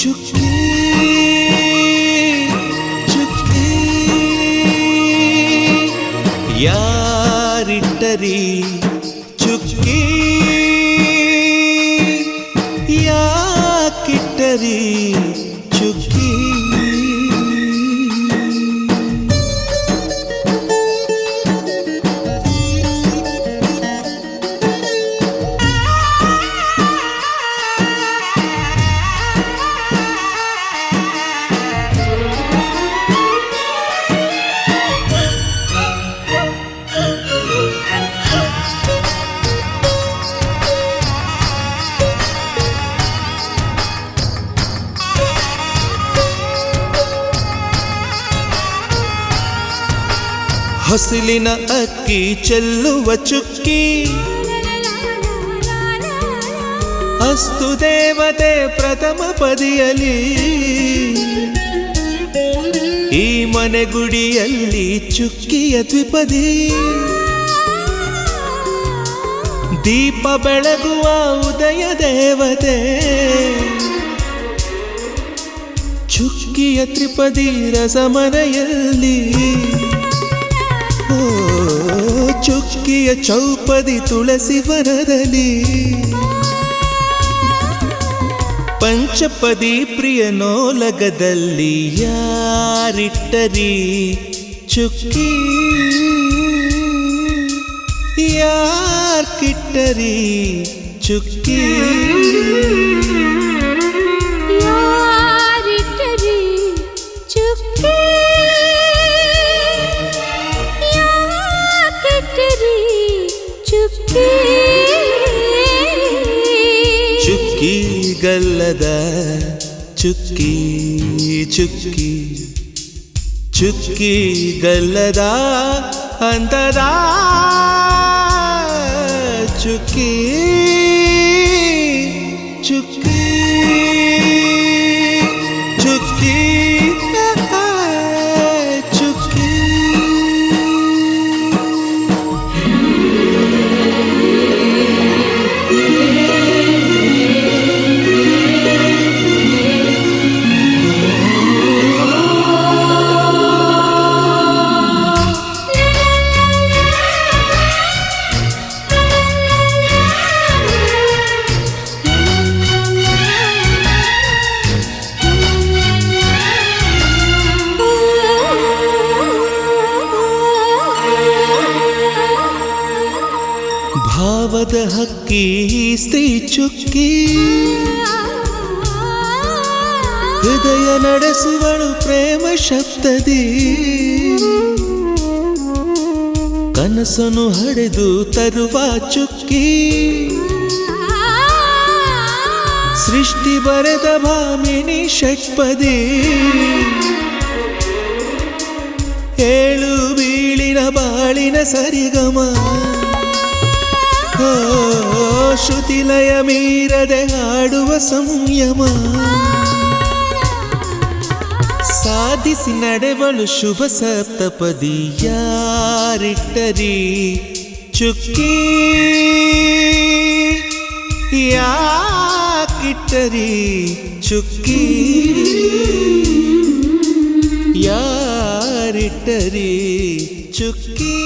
ಚುಕ್ಕಿ ಚುಕ್ಕಿ ಯಾರಿಟ್ಟರಿ ಚುಕ್ಕಿ ಯಾಕಿಟ್ಟರಿ ಚುಕ್ಕಿ ಹೊಸಲಿನ ಅಕ್ಕಿ ಚೆಲ್ಲುವ ಚುಕ್ಕಿ ಅಸ್ತು ದೇವತೆ ಪ್ರಥಮ ಪದಿಯಲಿ ಈ ಮನೆ ಗುಡಿಯಲ್ಲಿ ಚುಕ್ಕಿಯ ದ್ವಿಪದಿ ದೀಪ ಬೆಳಗುವ ಉದಯ ದೇವತೆ ಚುಕ್ಕಿಯ ತ್ರಿಪದಿ ರಸಮನೆಯಲ್ಲಿ ಚುಕ್ಕಿಯ ಚೌಪದಿ ತುಳಸಿ ವನದಲ್ಲಿ ಪಂಚಪದಿ ಪ್ರಿಯನೋಲಗದಲ್ಲಿ ಯಾರಿಟ್ಟರಿ ಚುಕ್ಕಿ ಯಾರ್ ಕಿಟ್ಟರಿ ಚುಕ್ಕಿ ಯಾರಿಟ್ಟರಿ ಚುಕ್ಕಿ ಯಾಕಿಟ್ಟರಿ ಚುಕ್ಕಿ ಚುಕ್ಕಿ ಗಲ್ಲದ ಚುಕ್ಕಿ ಚುಕ್ಕಿ ಚುಕ್ಕಿ ಗಲ್ಲದ ಅಂತದ ಚುಕ್ಕಿ ಚುಕ್ಕಿ ಚುಕ್ಕಿ ಚುಕ್ಕಿ ಭಾವದ ಹಕ್ಕಿ ಸ್ತ್ರೀ ಚುಕ್ಕಿ ಹೃದಯ ನಡೆಸುವಳು ಪ್ರೇಮ ಶಬ್ದದಿ ಕನಸನು ಹಡೆದು ತರುವ ಚುಕ್ಕಿ ಸೃಷ್ಟಿ ಬರೆದ ಭಾಮಿನಿ ಷಟ್ಪದಿ ಏಳು ಬೀಳಿನ ಬಾಳಿನ ಸರಿಗಮ ಶ್ರುತಿಲಯ ಮೀರದೆ ಹಾಡುವ ಸಂಯಮ ಸಾಧಿಸಿ ನಡೆವಳು ಶುಭ ಸಪ್ತಪದಿ ಯಾರಿಟ್ಟರಿ ಚುಕ್ಕಿ ಯಾಕಿಟ್ಟರಿ ಚುಕ್ಕಿ ಯಾರಿಟ್ಟರಿ ಚುಕ್ಕಿ